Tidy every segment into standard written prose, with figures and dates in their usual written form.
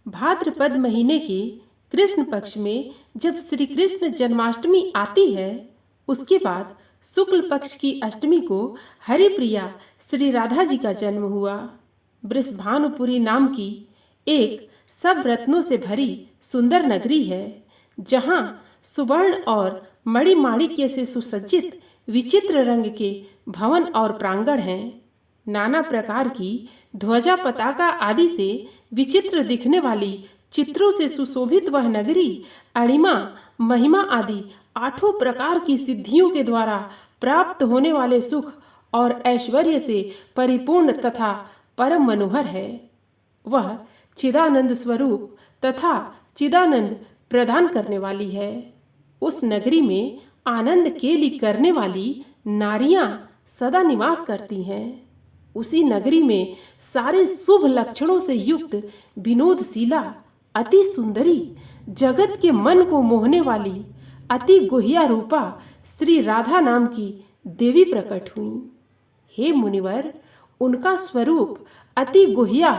भाद्रपद महीने के कृष्ण पक्ष में जब श्री कृष्ण जन्माष्टमी आती है, उसके बाद शुक्ल पक्ष की अष्टमी को हरिप्रिया श्री राधा जी का जन्म हुआ। वृषभानुपुरी नाम की एक सब रत्नों से भरी सुंदर नगरी है, जहाँ सुवर्ण और मणिमाणिक्य से सुसज्जित विचित्र रंग के भवन और प्रांगण हैं। नाना प्रकार की ध्वजा पताका आदि से विचित्र दिखने वाली चित्रों से सुशोभित वह नगरी अणिमा, महिमा आदि 8 प्रकार की सिद्धियों के द्वारा प्राप्त होने वाले सुख और ऐश्वर्य से परिपूर्ण तथा परम मनोहर है। वह चिदानंद स्वरूप तथा चिदानंद प्रदान करने वाली है। उस नगरी में आनंद केली करने वाली नारियां सदा निवास करती हैं। उसी नगरी में सारे शुभ लक्षणों से युक्त विनोदशीला अति सुंदरी, जगत के मन को मोहने वाली अति गुह्या रूपा श्री राधा नाम की देवी प्रकट हुई। हे मुनिवर, उनका स्वरूप अति गुह्या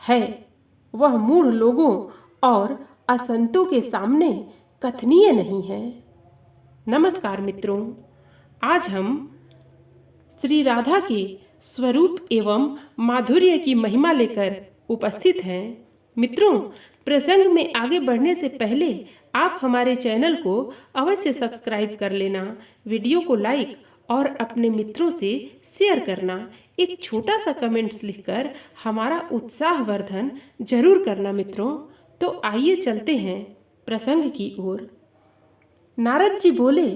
है। वह मूढ़ लोगों और असंतों के सामने कथनीय नहीं है। नमस्कार मित्रों, आज हम श्री राधा के स्वरूप एवं माधुर्य की महिमा लेकर उपस्थित हैं। मित्रों, प्रसंग में आगे बढ़ने से पहले आप हमारे चैनल को अवश्य सब्सक्राइब कर लेना, वीडियो को लाइक और अपने मित्रों से शेयर करना, एक छोटा सा कमेंट्स लिखकर हमारा उत्साहवर्धन जरूर करना। मित्रों, तो आइए चलते हैं प्रसंग की ओर। नारद जी बोले,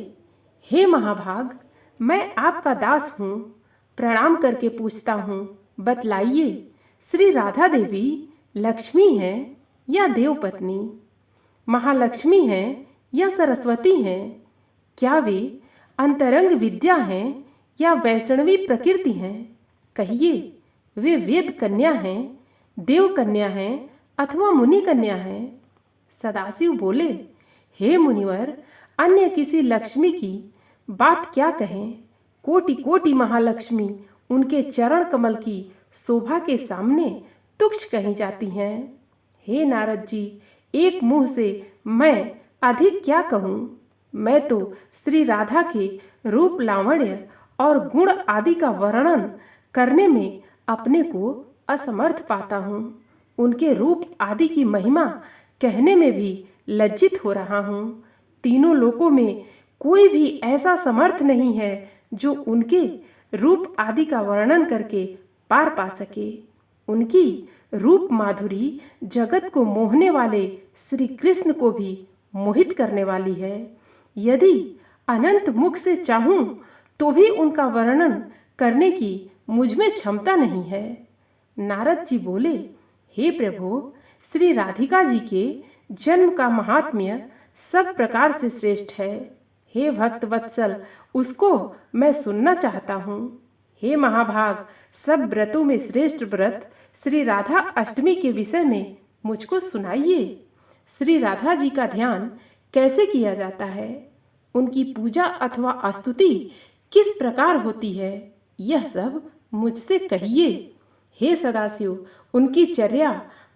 हे महाभाग, मैं आपका दास हूँ। प्रणाम करके पूछता हूँ, बतलाइए, श्री राधा देवी लक्ष्मी हैं या देवपत्नी, महालक्ष्मी हैं या सरस्वती हैं? क्या वे अंतरंग विद्या हैं या वैष्णवी प्रकृति हैं? कहिए, वे वेद कन्या हैं, देव कन्या हैं अथवा मुनि कन्या हैं? सदाशिव बोले, हे मुनिवर, अन्य किसी लक्ष्मी की बात क्या कहें। कोटि कोटि महालक्ष्मी उनके चरण कमल की शोभा के सामने तुच्छ कही जाती हैं। हे नारद जी, एक मुंह से मैं अधिक क्या कहूँ। मैं तो श्री राधा के रूप लावण्य और गुण आदि का वर्णन करने में अपने को असमर्थ पाता हूँ। उनके रूप आदि की महिमा कहने में भी लज्जित हो रहा हूँ। तीनों लोकों में कोई भी ऐसा समर्थ नहीं है जो उनके रूप आदि का वर्णन करके पार पा सके। उनकी रूप माधुरी जगत को मोहने वाले श्री कृष्ण को भी मोहित करने वाली है। यदि अनंत मुख से चाहूं तो भी उनका वर्णन करने की मुझ में क्षमता नहीं है। नारद जी बोले, हे प्रभु, श्री राधिका जी के जन्म का महात्म्य सब प्रकार से श्रेष्ठ है। हे भक्त वत्सल, उसको मैं सुनना चाहता हूँ। हे महाभाग, सब व्रतों में श्रेष्ठ व्रत श्री राधा अष्टमी के विषय में मुझको सुनाइए। श्री राधा जी का ध्यान कैसे किया जाता है? उनकी पूजा अथवा स्तुति किस प्रकार होती है? यह सब मुझसे कहिए। हे सदाशिव, उनकी चर्या,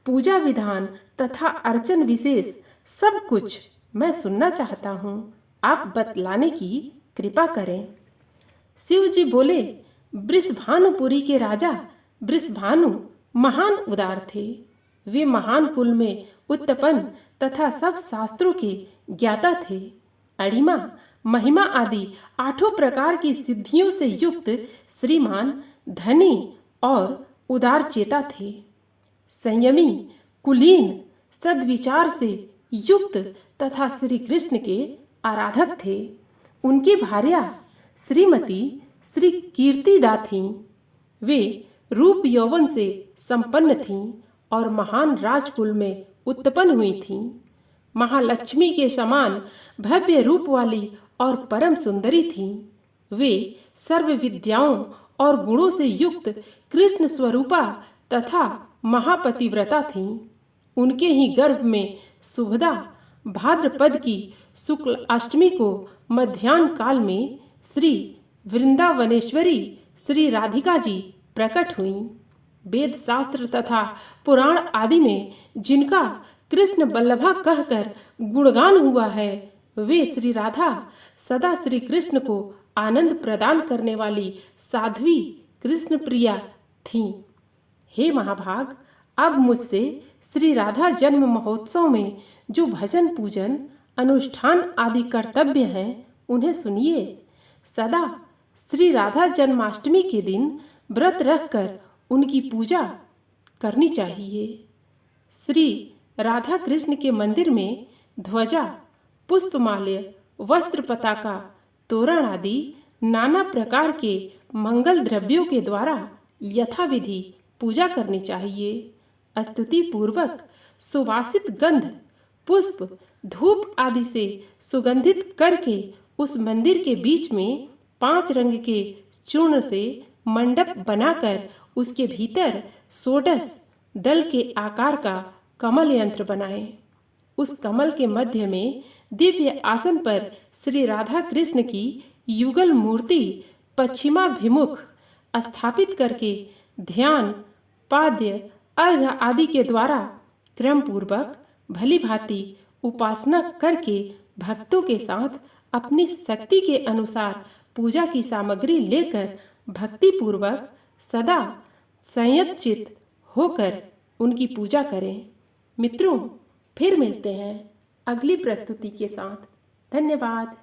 पूजा विधान तथा अर्चन विशेष सब कुछ मैं सुनना चाहता हूँ। आप बतलाने की कृपा करें। शिव जी बोले, वृषभानुपुरी के राजा वृषभानु महान उदार थे। वे महान कुल में उत्पन्न तथा सब शास्त्रों के ज्ञाता थे। अणिमा, महिमा आदि 8 प्रकार की सिद्धियों से युक्त श्रीमान, धनी और उदार चेता थे। संयमी, कुलीन, सद्विचार से युक्त तथा श्री कृष्ण के आराधक थे। उनकी भार्या श्रीमती श्री कीर्तिदा थीं। वे रूप यौवन से संपन्न थीं और महान राजकुल में उत्पन्न हुई थीं। महालक्ष्मी के समान भव्य रूप वाली और परम सुंदरी थीं। वे सर्व विद्याओं और गुणों से युक्त कृष्ण स्वरूपा तथा महापतिव्रता थीं। उनके ही गर्भ में शुभदा भाद्रपद की शुक्ल अष्टमी को मध्याह्न काल में श्री वृंदावनेश्वरी श्री राधिका जी प्रकट हुईं। वेद शास्त्र तथा पुराण आदि में जिनका कृष्ण वल्लभा कहकर गुणगान हुआ है, वे श्री राधा सदा श्री कृष्ण को आनंद प्रदान करने वाली साध्वी कृष्ण प्रिया थीं। हे महाभाग, अब मुझसे श्री राधा जन्म महोत्सव में जो भजन पूजन अनुष्ठान आदि कर्तव्य हैं उन्हें सुनिए। सदा श्री राधा जन्माष्टमी के दिन व्रत रखकर उनकी पूजा करनी चाहिए। श्री राधा कृष्ण के मंदिर में ध्वजा, पुष्पमाल्य, वस्त्र, पताका, तोरण आदि नाना प्रकार के मंगल द्रव्यों के द्वारा यथाविधि पूजा करनी चाहिए। स्तुति पूर्वक सुवासित गंध, पुष्प, धूप आदि से सुगंधित करके उस मंदिर के बीच में 5 रंग के चूर्ण से मंडप बनाकर उसके भीतर षोडश दल के आकार का कमल यंत्र बनाएं। उस कमल के मध्य में दिव्य आसन पर श्री राधा कृष्ण की युगल मूर्ति पश्चिमाभिमुख स्थापित करके ध्यान, पाद्य, अर्घ्य आदि के द्वारा क्रम पूर्वक भली भांति उपासना करके भक्तों के साथ अपनी शक्ति के अनुसार पूजा की सामग्री लेकर भक्ति पूर्वक सदा संयतचित होकर उनकी पूजा करें। मित्रों, फिर मिलते हैं अगली प्रस्तुति के साथ। धन्यवाद।